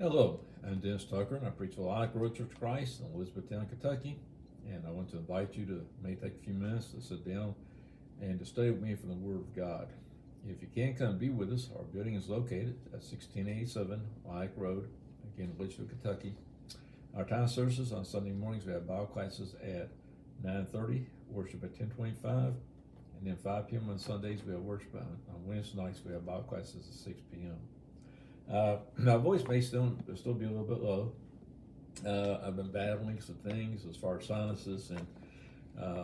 Hello, I'm Dennis Tucker, and I preach at Lilac Road Church of Christ in Elizabethtown, Kentucky. And I want to invite you to may take a few minutes to sit down and to study with me from the Word of God. If you can come be with us, our building is located at 1687 Lilac Road, again, Elizabeth, Kentucky. Our time services on Sunday mornings, we have Bible classes at 9:30, worship at 10:25, and then 5 p.m. on Sundays we have worship. On Wednesday nights we have Bible classes at 6 p.m. My voice may still be a little bit low. I've been battling some things as far as sinuses, and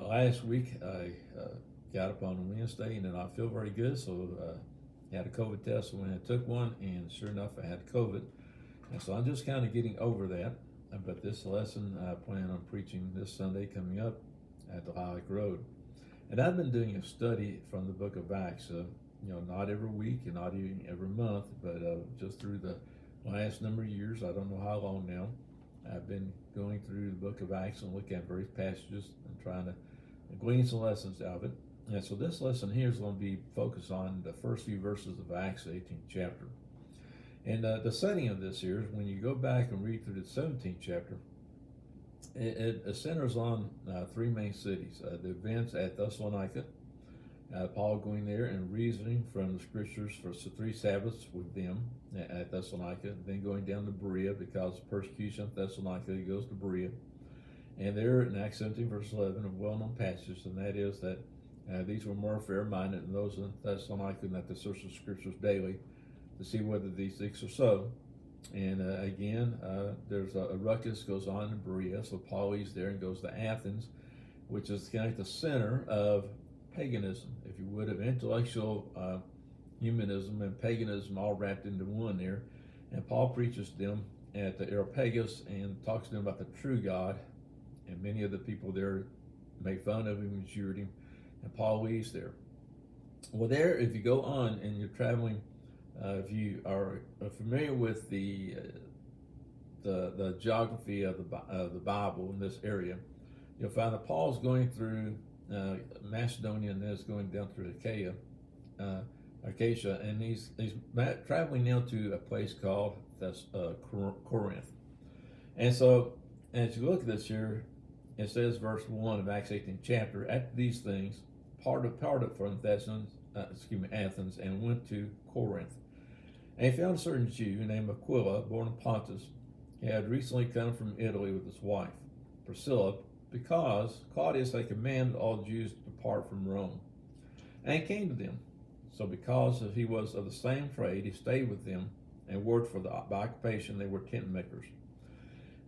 last week I got up on Wednesday and did not feel very good, so had a COVID test when I took one, and sure enough, I had COVID. And so I'm just kind of getting over that. But this lesson I plan on preaching this Sunday coming up at the Lilac Road. And I've been doing a study from the book of Acts. Not every week and not even every month, but just through the last number of years, I don't know how long now, I've been going through the book of Acts and looking at various passages and trying to glean some lessons out of it. And so this lesson here is going to be focused on the first few verses of Acts, 18th chapter. And the setting of this here is when you go back and read through the 17th chapter, it centers on three main cities. The events at Thessalonica, Paul going there and reasoning from the scriptures for 3 Sabbaths with them at Thessalonica, then going down to Berea because of persecution of Thessalonica, he goes to Berea. And there in Acts 17, verse 11, a well-known passage, and that is that these were more fair-minded than those in Thessalonica, and that they search the scriptures daily to see whether these things are so. And again, there's a ruckus goes on in Berea, so Paul leaves there and goes to Athens, which is kind of the center of paganism, if you would, of intellectual humanism and paganism all wrapped into one there. And Paul preaches to them at the Areopagus and talks to them about the true God. And many of the people there make fun of him and jeered him. And Paul leaves there. Well, there, if you go on and you're traveling, if you are familiar with the geography of the Bible in this area, you'll find that Paul's going through Macedonia and then is going down through Acacia, and he's traveling now to a place called Corinth. And so, as you look at this here, it says, verse 1 of Acts 18th chapter, after these things, parted from Athens, and went to Corinth. And he found a certain Jew named Aquila, born of Pontus. He had recently come from Italy with his wife, Priscilla, because Claudius had commanded all Jews to depart from Rome. And he came to them. So because he was of the same trade, he stayed with them and worked for by occupation. They were tent makers.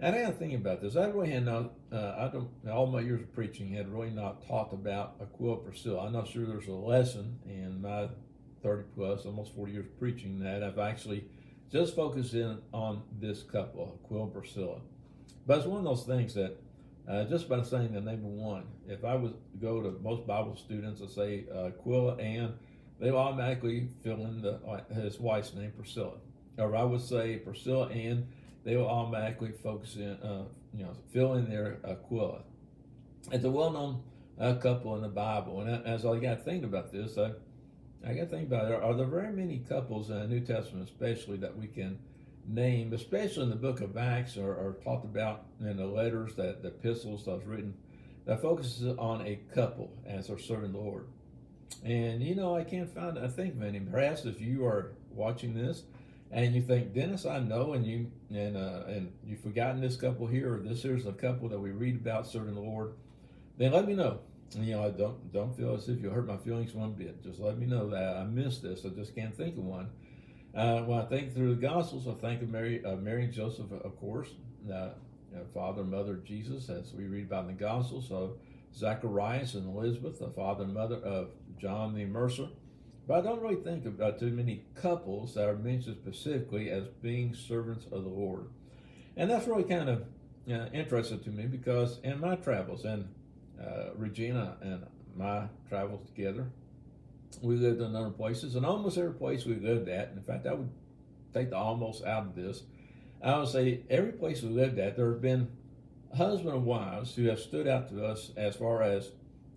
And I got to think about this. I really had not, all my years of preaching had really not taught about Aquila Priscilla. I'm not sure there's a lesson in my 30 plus, almost 40 years of preaching that I've actually just focused in on this couple, Aquila and Priscilla. But it's one of those things that just by saying the name of one, if I would go to most Bible students and say Aquila and, they will automatically fill in his wife's name, Priscilla. Or I would say Priscilla and, they will automatically focus in, fill in their Aquila. It's a well-known couple in the Bible, and as I got to think about this, I got to think about it. Are there very many couples in the New Testament, especially, that we can name, especially in the book of Acts, or talked about in the letters, the epistles that was written, that focuses on a couple as they're serving the Lord? And I can't think of any. Perhaps if you are watching this and you think, Dennis, I know, and you've forgotten this couple here, or this here's a couple that we read about serving the Lord, then let me know. I don't feel as if you hurt my feelings one bit. Just let me know that I missed this. I just can't think of one. When I think through the Gospels, I think of Mary and Joseph, of course, father and mother of Jesus, as we read about in the Gospels. So Zacharias and Elizabeth, the father and mother of John the Immerser. But I don't really think about too many couples that are mentioned specifically as being servants of the Lord. And that's really kind of interesting to me, because in my travels, and Regina and my travels together, we lived in other places, and almost every place we lived at, in fact, I would take the almost out of this, I would say every place we lived at, there have been husband and wives who have stood out to us as far as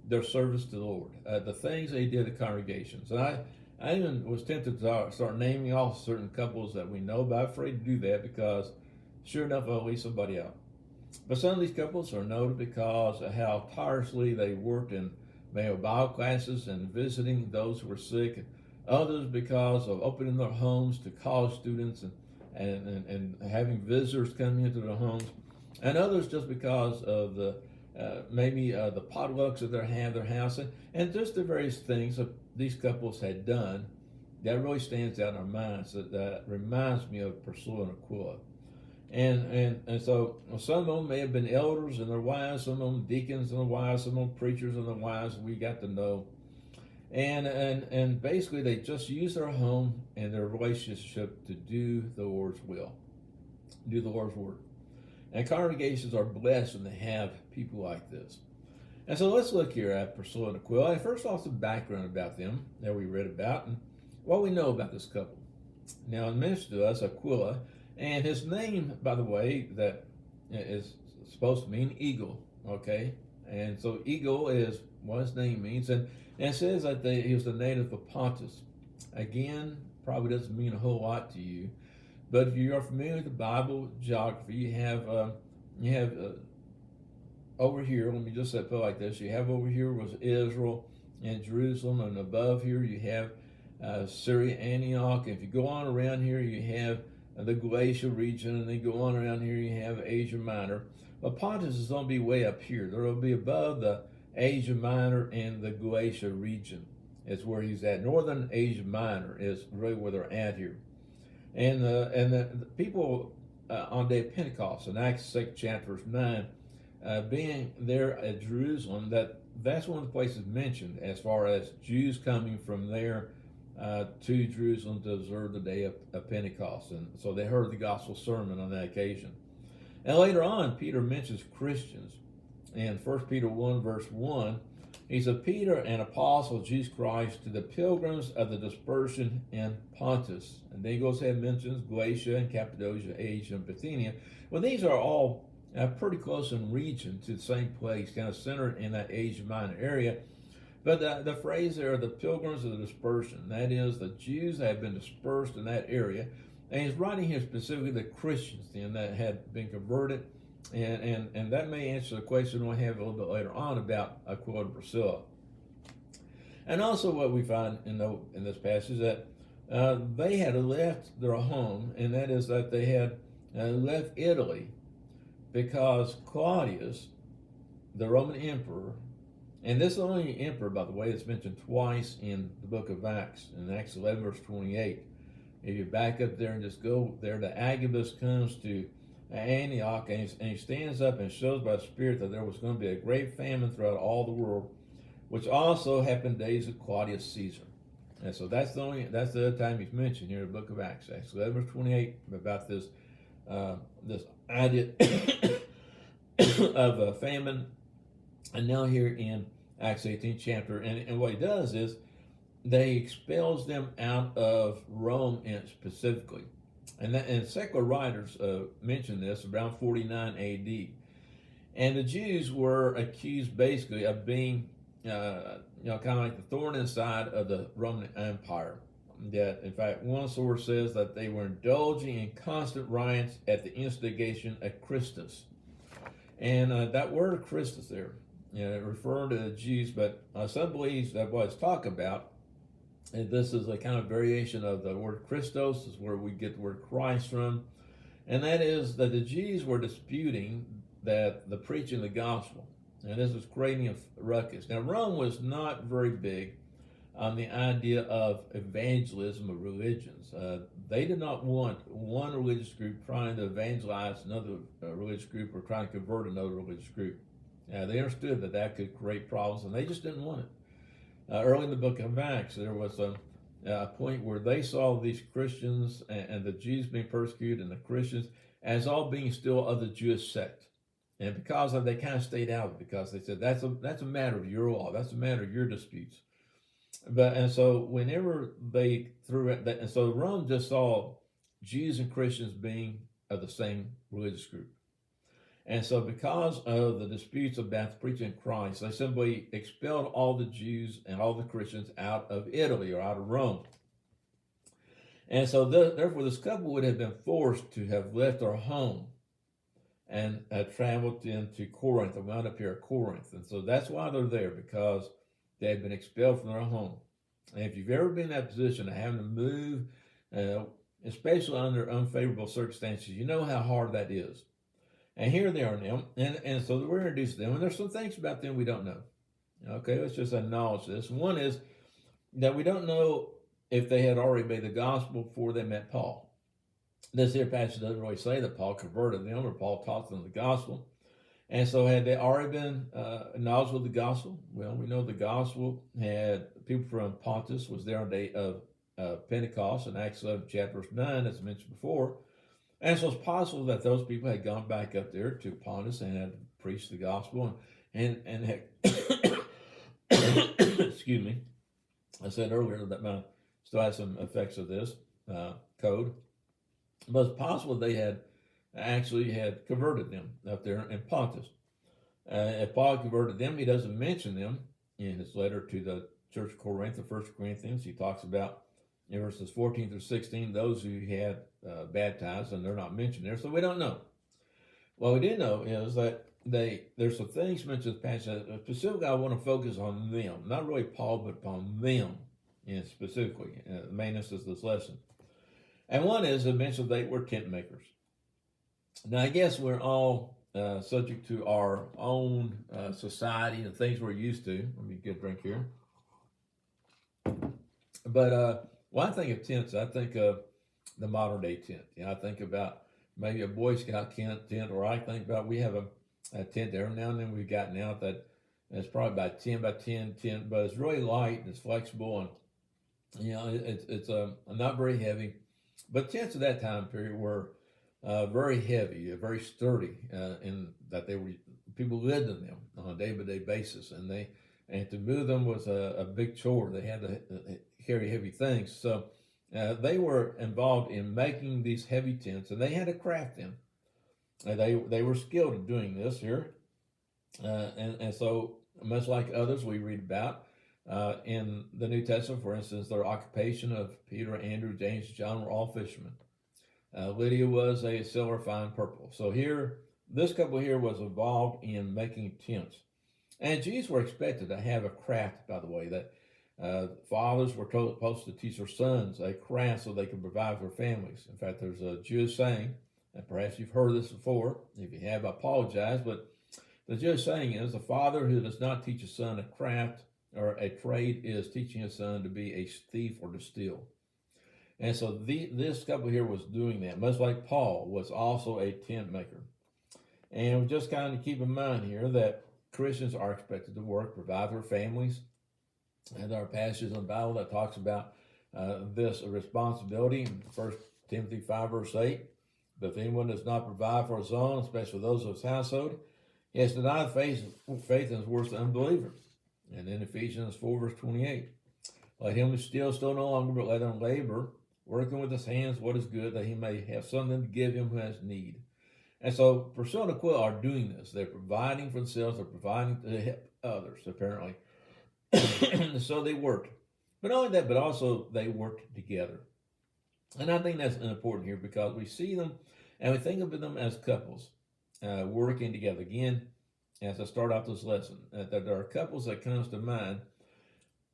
their service to the Lord, the things they did at congregations. And I even was tempted to start naming off certain couples that we know, but I'm afraid to do that because sure enough, I'll leave somebody out. But some of these couples are noted because of how tirelessly they worked in male Bible classes and visiting those who were sick. Others because of opening their homes to college students and having visitors coming into their homes. And others just because of the maybe the potlucks that they have their house and just the various things that these couples had done that really stands out in our minds that reminds me of Priscilla and Aquila. And so some of them may have been elders and their wives, some of them deacons and their wives, some of them preachers and their wives we got to know. And basically they just use their home and their relationship to do the Lord's will, do the Lord's work. And congregations are blessed when they have people like this. And so let's look here at Priscilla and Aquila. And first off, some background about them that we read about and what we know about this couple. Now, it mentions to us Aquila, and his name, by the way, that is supposed to mean eagle, okay? And so eagle is what his name means. And it says that he was a native of Pontus. Again, probably doesn't mean a whole lot to you. But if you are familiar with the Bible geography, you have over here, let me just say it like this, you have over here was Israel and Jerusalem, and above here you have Syria, Antioch. And if you go on around here, you have the Galatia region, and then go on around here, you have Asia Minor. But Pontus is going to be way up here. There will be above the Asia Minor and the Galatia region. Is where he's at. Northern Asia Minor is really where they're at here. And the people on the day of Pentecost in Acts 6 chapter verse 9, being there at Jerusalem, that's one of the places mentioned as far as Jews coming from there to Jerusalem to observe the day of Pentecost. And so they heard the gospel sermon on that occasion. And later on, Peter mentions Christians. In 1 Peter 1 verse 1, he said, Peter, an apostle of Jesus Christ, to the pilgrims of the dispersion in Pontus. And then he goes ahead and mentions Galatia and Cappadocia, Asia, and Bithynia. Well, these are all pretty close in region to the same place, kind of centered in that Asia Minor area. But the phrase there, the pilgrims of the dispersion, that is, the Jews that have been dispersed in that area. And he's writing here specifically the Christians then that had been converted. And that may answer the question we'll have a little bit later on about Aquila and Priscilla. And also what we find in this passage that they had left their home, and that is that they had left Italy because Claudius, the Roman emperor, and this is the only emperor, by the way, that's mentioned twice in the book of Acts, in Acts 11 verse 28. If you back up there and just go there, the Agabus comes to Antioch, and he stands up and shows by the Spirit that there was going to be a great famine throughout all the world, which also happened days of Claudius Caesar. And so that's the other time he's mentioned here in the book of Acts, Acts 11 verse 28, about this idea of a famine. And now here in Acts 18 chapter, and what he does is they expels them out of Rome specifically. And secular writers mention this around 49 AD. And the Jews were accused basically of being, kind of like the thorn inside of the Roman Empire. That, in fact, one source says that they were indulging in constant riots at the instigation of Christus. And that word Christus there, referring to the Jews, but some believe that what it's talking about, and this is a kind of variation of the word Christos, is where we get the word Christ from. And that is that the Jews were disputing that the preaching of the gospel. And this was creating a ruckus. Now, Rome was not very big on the idea of evangelism of religions. They did not want one religious group trying to evangelize another religious group or trying to convert another religious group. They understood that could create problems, and they just didn't want it. Early in the book of Acts, there was a point where they saw these Christians and the Jews being persecuted and the Christians as all being still of the Jewish sect. And because of they kind of stayed out because they said that's a matter of your law, that's a matter of your disputes. And so whenever they threw it, and so Rome just saw Jews and Christians being of the same religious group. And so, because of the disputes about the preaching of Christ, they simply expelled all the Jews and all the Christians out of Italy or out of Rome. And so, therefore, this couple would have been forced to have left their home and traveled into Corinth and wound up here at Corinth. And so, that's why they're there, because they had been expelled from their home. And if you've ever been in that position of having to move, especially under unfavorable circumstances, you know how hard that is. And here they are now, and so we're introduced to them, and there's some things about them we don't know. Okay, let's just acknowledge this. One is that we don't know if they had already obeyed the gospel before they met Paul. This here passage doesn't really say that Paul converted them or Paul taught them the gospel. And so had they already been knowledgeable of the gospel? Well, we know the gospel had people from Pontus was there on the day of Pentecost in Acts 11, chapter 9, as mentioned before. And so it's possible that those people had gone back up there to Pontus and had preached the gospel and had, excuse me, I said earlier that my still has some effects of this code, but it's possible they had actually had converted them up there in Pontus. If Paul converted them, he doesn't mention them in his letter to the church of Corinth, the 1 Corinthians. He talks about in verses 14 through 16, those who had baptized, and they're not mentioned there, so we don't know. What we do know is that there's some things mentioned in the passage. Specifically, I want to focus on them, not really Paul, but upon them, specifically. The main instance of this lesson. And one is, it mentions they were tent makers. Now, I guess we're all subject to our own society and things we're used to. Let me get a drink here. But when I think of tents, I think of the modern day tent. I think about maybe a Boy Scout tent, or I think about we have a tent every now and then we've gotten out that it's probably about 10 by 10 tent, but it's really light and it's flexible, and it's not very heavy. But tents at that time period were very heavy, very sturdy, in that people lived in them on a day-by-day basis, and to move them was a big chore. They had to carry heavy things, so they were involved in making these heavy tents, and they had to craft them. They were skilled in doing this here, and so much like others we read about in the New Testament, for instance, their occupation of Peter, Andrew, James, John were all fishermen. Lydia was a seller of fine purple. So here, this couple here was involved in making tents. And Jews were expected to have a craft, by the way, that fathers were supposed to teach their sons a craft so they could provide for their families. In fact, there's a Jewish saying, and perhaps you've heard this before. If you have, I apologize, but the Jewish saying is, a father who does not teach a son a craft or a trade is teaching his son to be a thief or to steal. And so this couple here was doing that, much like Paul was also a tent maker. And just kind of keep in mind here that Christians are expected to work, provide for families. And there are passages in the Bible that talks about this responsibility in 1 Timothy 5, verse 8. But if anyone does not provide for his own, especially those of his household, he has denied faith and is worse than unbeliever. And in Ephesians 4, verse 28, let him who steals still no longer, but let him labor, working with his hands what is good, that he may have something to give him who has need. And so Priscilla and Aquila are doing this. They're providing for themselves. They're providing to help others, apparently. So they worked. But not only that, but also they worked together. And I think that's important here because we see them and we think of them as couples working together. Again, as I start off this lesson, that there are couples that comes to mind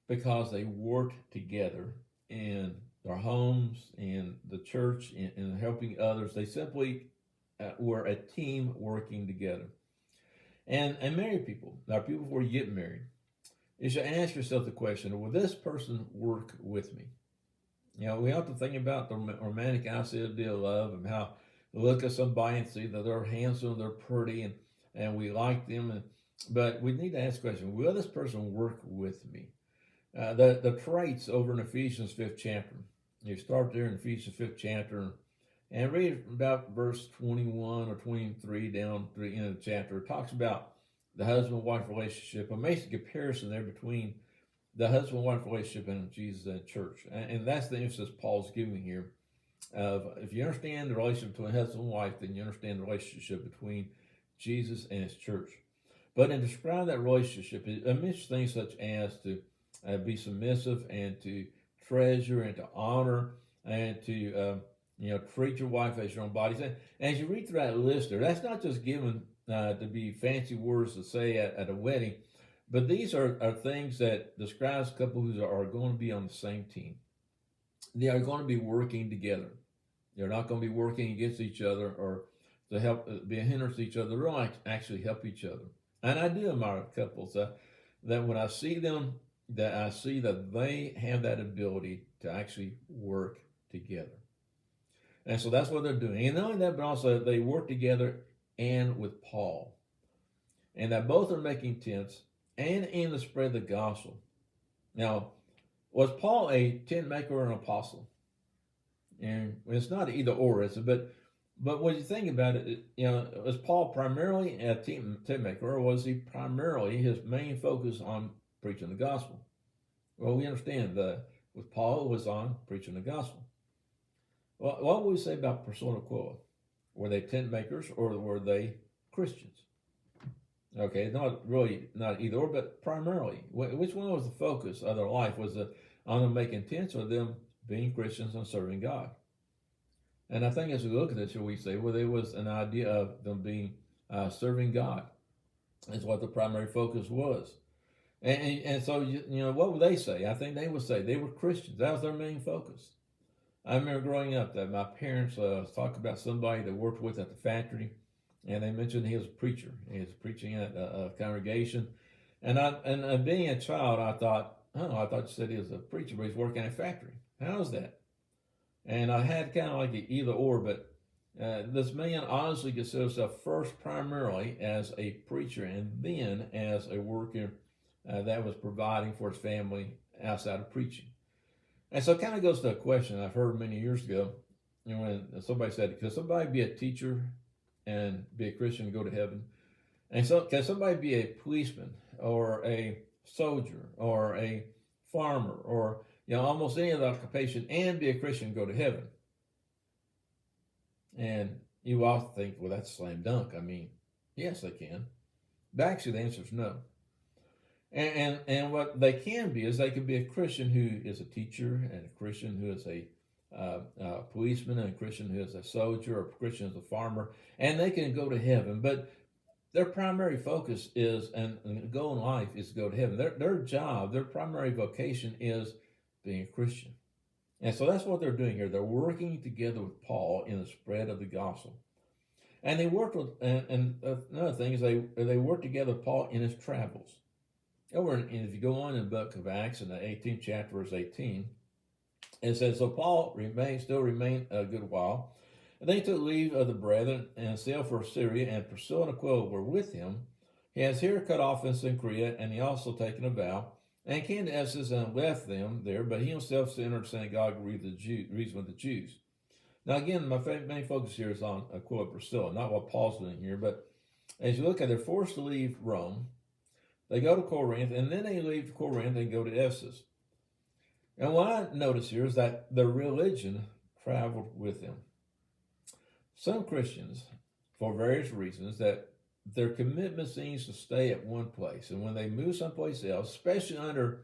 because they worked together in their homes, in the church, in helping others. They simply were a team working together. And married people, now people before you get married, you should ask yourself the question, will this person work with me? We have to think about the romantic idea of love and how we look at somebody and see that they're handsome, they're pretty, and we like them. But we need to ask the question, will this person work with me? The traits over in Ephesians 5th chapter. You start there in Ephesians 5th chapter and read about verse 21 or 23 down to the end of the chapter. It talks about the husband-wife relationship. It makes a comparison there between the husband-wife relationship and Jesus and church. And that's the emphasis Paul's giving here. If you understand the relationship between husband and wife, then you understand the relationship between Jesus and his church. But in describing that relationship, it mentions things such as to be submissive and to treasure and to honor and to treat your wife as your own body. And as you read through that list there, that's not just given to be fancy words to say at a wedding, but these are things that describes couples who are going to be on the same team. They are going to be working together. They're not going to be working against each other or to help be a hindrance to each other. They'll actually help each other. And I do admire couples that when I see them, that I see that they have that ability to actually work together. And so that's what they're doing. And not only that, but also they work together and with Paul. And that both are making tents and in the spread of the gospel. Now, was Paul a tent maker or an apostle? And it's not either or, is it? But when you think about it, was Paul primarily a tent maker, or was he primarily his main focus on preaching the gospel? Well, we understand that with Paul, it was on preaching the gospel. Well, what would we say about Priscilla and Aquila? Were they tent makers or were they Christians? Okay, not either or, but primarily. Which one was the focus of their life? Was it on them making tents or them being Christians and serving God? And I think as we look at this here, we say, well, there was an idea of them being serving God. That's what the primary focus was. And so, what would they say? I think they would say they were Christians. That was their main focus. I remember growing up that my parents talked about somebody they worked with at the factory, and they mentioned he was a preacher. He was preaching at a congregation. And being a child, I thought you said he was a preacher, but he's working at a factory. How is that? And I had kind of like an either or, but this man honestly considered himself first primarily as a preacher and then as a worker that was providing for his family outside of preaching. And so it kind of goes to a question I've heard many years ago, when somebody said, could somebody be a teacher and be a Christian and go to heaven? And so can somebody be a policeman or a soldier or a farmer or almost any other occupation and be a Christian and go to heaven? And you often think, well, that's a slam dunk. I mean, yes, they can. But actually, the answer is no. And what they can be is they can be a Christian who is a teacher and a Christian who is a policeman and a Christian who is a soldier or a Christian who is a farmer, and they can go to heaven. But their primary focus is, and goal in life is to go to heaven. Their job, their primary vocation is being a Christian. And so that's what they're doing here. They're working together with Paul in the spread of the gospel. And they worked with, and another thing is they worked together with Paul in his travels. And if you go on in the book of Acts in the 18th chapter, verse 18, it says, so Paul still remained a good while. And they took leave of the brethren and sailed for Syria, and Priscilla and Aquila were with him. He has here cut off in Cenchrea, and he also taken a vow, and came to Ephesus and left them there, but he himself entered the synagogue and reasoned with the Jews. Now again, my main focus here is on Aquila and Priscilla, not what Paul's doing here, but as you look at it, they're forced to leave Rome. They go to Corinth, and then they leave Corinth and go to Ephesus. And what I notice here is that their religion traveled with them. Some Christians, for various reasons, that their commitment seems to stay at one place. And when they move someplace else, especially under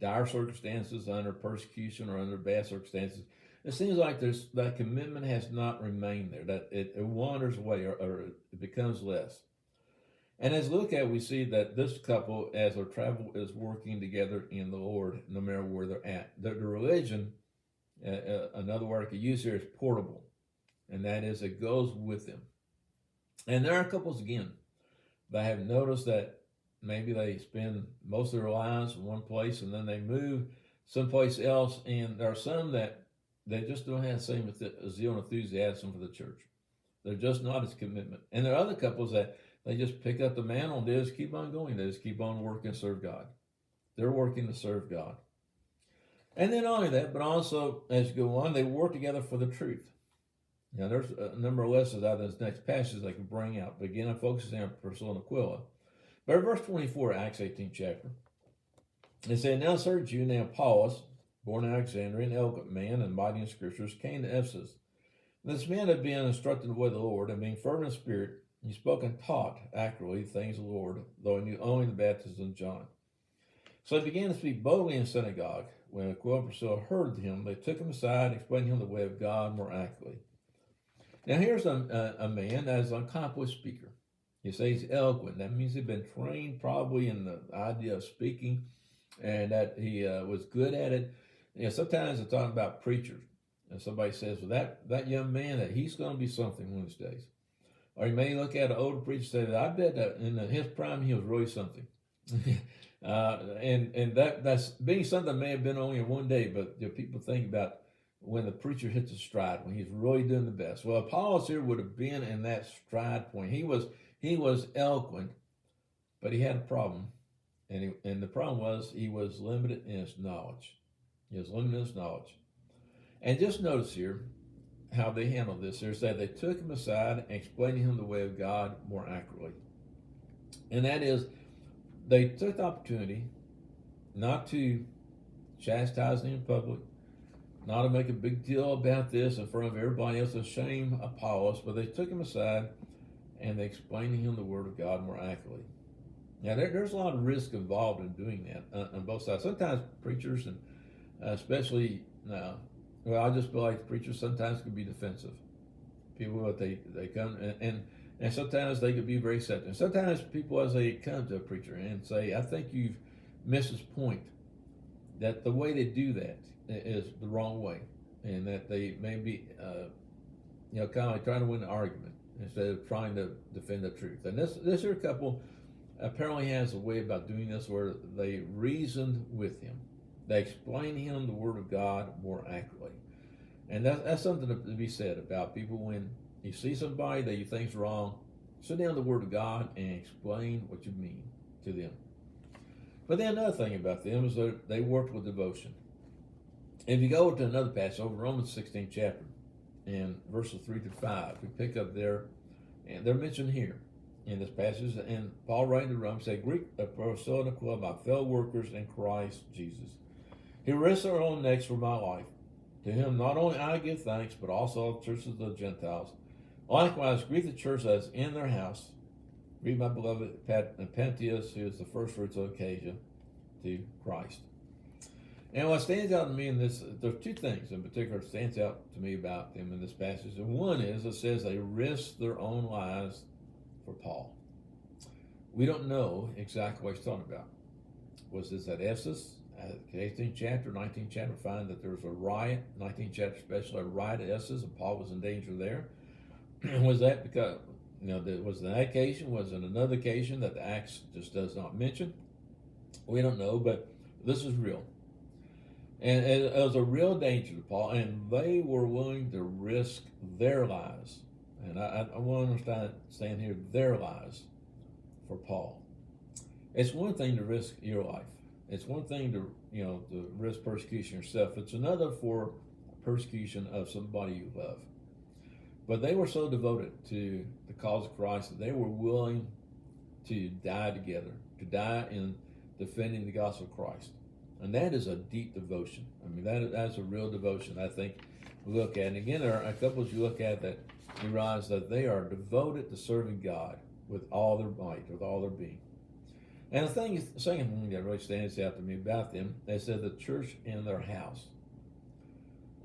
dire circumstances, under persecution or under bad circumstances, it seems like that commitment has not remained there, that it wanders away or it becomes less. And as we look at it, we see that this couple, as their travel, is working together in the Lord, no matter where they're at. The religion, another word I could use here, is portable. And that is, it goes with them. And there are couples, again, that have noticed that maybe they spend most of their lives in one place and then they move someplace else. And there are some that they just don't have the same zeal and enthusiasm for the church. They're just not as commitment. And there are other couples that they just pick up the mantle and they just keep on going. They just keep on working to serve God. They're working to serve God. And then not only that, but also as you go on, they work together for the truth. Now, there's a number of lessons out of this next passage I can bring out. But again, I'm focusing on Priscilla and Aquila. But in verse 24, Acts 18 chapter, it said, now a certain Jew named Apollos, born in Alexandria, an eloquent man and mighty in scriptures, came to Ephesus. This man had been instructed in the way of the Lord, and being fervent in spirit, He spoke and taught accurately the things of the Lord, though he knew only the baptism of John. So he began to speak boldly in the synagogue. When Aquila and Priscilla heard him, they took him aside and explained to him the way of God more accurately. Now here's a man that is an accomplished speaker. You say he's eloquent. That means he's been trained probably in the idea of speaking, and that he was good at it. Sometimes I'm talking about preachers, and somebody says, "Well, that young man, that he's going to be something one of these days." Or you may look at an older preacher and say, "I bet that in his prime he was really something." And that's being something that may have been only in one day, but people think about when the preacher hits a stride, when he's really doing the best. Well, Apollos here would have been in that stride point. He was eloquent, but he had a problem, and the problem was he was limited in his knowledge. He was limited in his knowledge. And just notice here how they handled this. There's that they took him aside and explained to him the way of God more accurately. And that is, they took the opportunity not to chastise him in public, not to make a big deal about this in front of everybody else to shame Apollos, but they took him aside and they explained to him the Word of God more accurately. Now, there's a lot of risk involved in doing that on both sides. Sometimes preachers, and especially well, I just feel like preachers sometimes can be defensive. People, they come and sometimes they could be very accepting. Sometimes people, as they come to a preacher and say, "I think you've missed his point," that the way they do that is the wrong way, and that they may be, kind of like trying to win an argument instead of trying to defend the truth. And this here couple apparently has a way about doing this where they reasoned with him. They explained to him the Word of God more accurately. And that's something to be said about people. When you see somebody that you think is wrong, sit down the Word of God and explain what you mean to them. But then another thing about them is that they worked with devotion. If you go to another passage over Romans 16th chapter, and verses 3 to 5, we pick up there, and they're mentioned here in this passage. And Paul writing to Rome said, "Greek Priscilla and Aquila, my fellow workers in Christ Jesus, he risked their own necks for my life. To him not only I give thanks, but also the churches of the Gentiles. Likewise, greet the church that is in their house. Greet my beloved Pantius, who is the first fruits of Acacia, to Christ." And what stands out to me in this, there's two things in particular that stands out to me about them in this passage. And one is, it says they risked their own lives for Paul. We don't know exactly what he's talking about. Was this at Ephesus? 18th chapter, 19th chapter, find that there was a riot, 19th chapter especially, a riot at Ephesus, and Paul was in danger there. Was that because, was it that occasion? Was it another occasion that the Acts just does not mention? We don't know, but this is real. And it was a real danger to Paul, and they were willing to risk their lives. And I want to understand here, their lives for Paul. It's one thing to risk your life. It's one thing to risk persecution yourself. It's another for persecution of somebody you love. But they were so devoted to the cause of Christ that they were willing to die together, to die in defending the gospel of Christ. And that is a deep devotion. I mean, that's a real devotion, I think, we look at. And again, there are a couple you look at that you realize that they are devoted to serving God with all their might, with all their being. And the second thing that really stands out to me about them, they said the church in their house.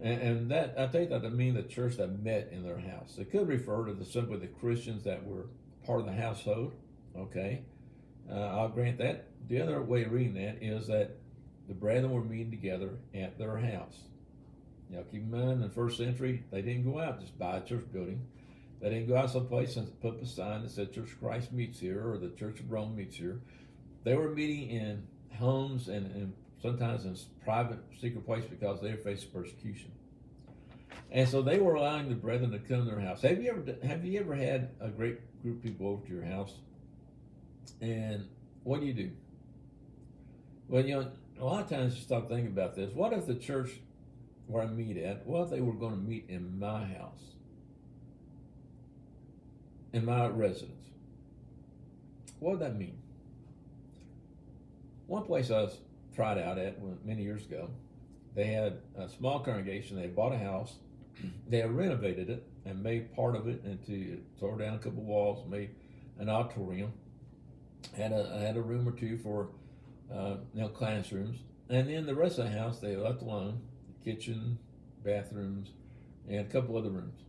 And that, I take that to mean the church that met in their house. It could refer to simply the Christians that were part of the household. Okay, I'll grant that. The other way of reading that is that the brethren were meeting together at their house. Keep in mind, in the first century, they didn't go out just buy a church building. They didn't go out someplace and put up a sign that said Church of Christ meets here or the Church of Rome meets here. They were meeting in homes and sometimes in private, secret places because they were facing persecution. And so they were allowing the brethren to come to their house. Have you ever had a great group of people over to your house? And what do? Well, a lot of times you start thinking about this. What if the church where I meet at, what if they were going to meet in my house? In my residence? What would that mean? One place I was tried out at many years ago, they had a small congregation. They bought a house. They had renovated it. and made part of it into, tore down a couple walls, made an auditorium, had a room or two for classrooms, and then the rest of the house they left alone, the kitchen, bathrooms, and a couple other rooms.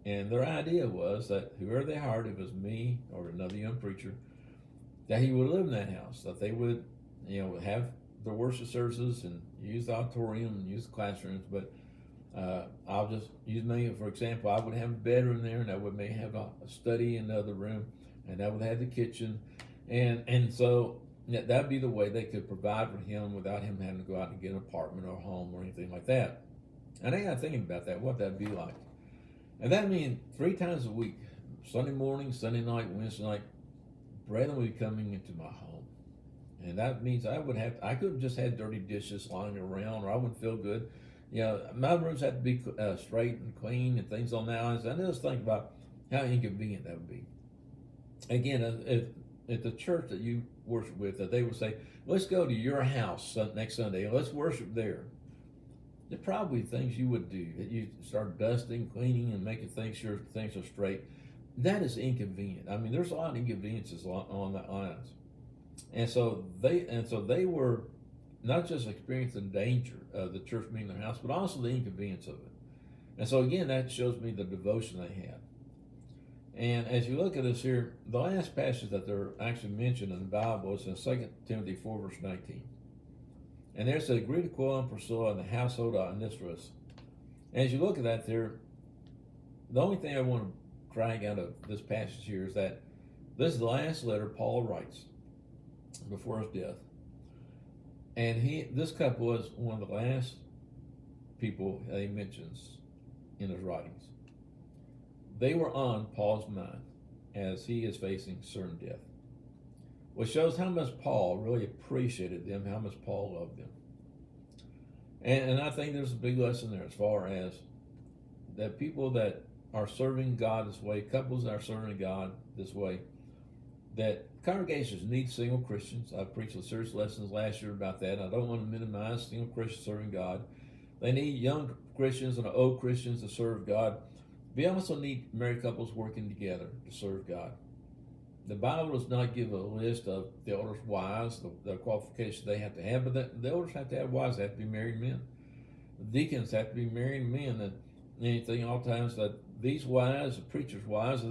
And their idea was that whoever they hired, if it was me or another young preacher, that he would live in that house, that they would, have their worship services and use the auditorium and use the classrooms. But I'll just use me for example. I would have a bedroom there, and I would may have a study in the other room, and I would have the kitchen, and so that'd be the way they could provide for him without him having to go out and get an apartment or a home or anything like that. And I got thinking about that, what that'd be like. And that means 3 times a week, Sunday morning, Sunday night, Wednesday night, brethren would be coming into my home. And that means I could have just had dirty dishes lying around, or I wouldn't feel good. My rooms had to be straight and clean and things on that. And I just think about how inconvenient that would be. Again, if the church that you worship with, that they would say, let's go to your house next Sunday, let's worship there. There are probably things you would do, that you start dusting, cleaning, and making sure things are straight. That is inconvenient. I mean, there's a lot of inconveniences on that lines. And so they were not just experiencing the danger of the church being their house, but also the inconvenience of it. And so again, that shows me the devotion they had. And as you look at this here, the last passage that they're actually mentioned in the Bible is in 2 Timothy 4, verse 19. And there's a great Aquila and Priscilla and the household of Onesimus. As you look at that there, the only thing I want to drag out of this passage here is that this is the last letter Paul writes before his death. And this couple was one of the last people that he mentions in his writings. They were on Paul's mind as he is facing certain death, which shows how much Paul really appreciated them, how much Paul loved them. And I think there's a big lesson there as far as that people that are serving God this way, couples that are serving God this way, that congregations need single Christians. I preached a series of lessons last year about that. I don't want to minimize single Christians serving God. They need young Christians and old Christians to serve God. We also need married couples working together to serve God. The Bible does not give a list of the elders' wives, the qualifications they have to have, but the elders have to have wives. They have to be married men. The deacons have to be married men. And anything, all times that these wives, the preachers' wives,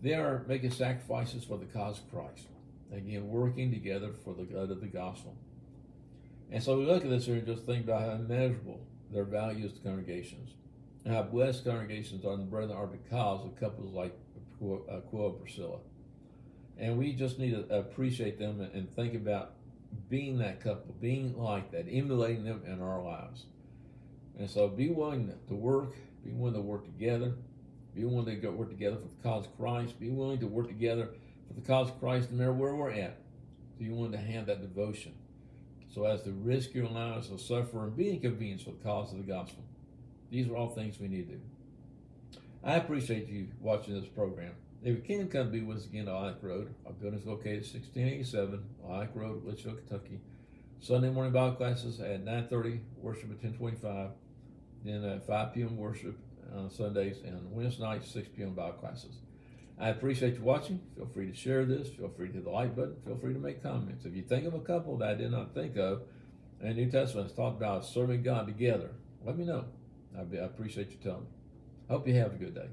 they are making sacrifices for the cause of Christ. Again, working together for the good of the gospel. And so we look at this here and just think about how immeasurable their value is to congregations, and how blessed congregations are and the brethren are because of couples like Aquila and Priscilla. And we just need to appreciate them and think about being that couple, being like that, emulating them in our lives. And so be willing to work, be willing to work together, be willing to work together for the cause of Christ, be willing to work together for the cause of Christ no matter where we're at. Be willing to have that devotion so as to risk your lives to suffer and be inconvenienced for the cause of the gospel. These are all things we need to do. I appreciate you watching this program. If you can, come be with us again on Lilac Road. Our building is located at 1687 Lilac Road, Litchfield, Kentucky. Sunday morning Bible classes at 9:30, worship at 10:25. Then at 5 p.m. worship on Sundays, and Wednesday nights 6 p.m. Bible classes. I appreciate you watching. Feel free to share this. Feel free to hit the like button. Feel free to make comments. If you think of a couple that I did not think of, and the New Testament has talked about serving God together, let me know. I appreciate you telling me. I hope you have a good day.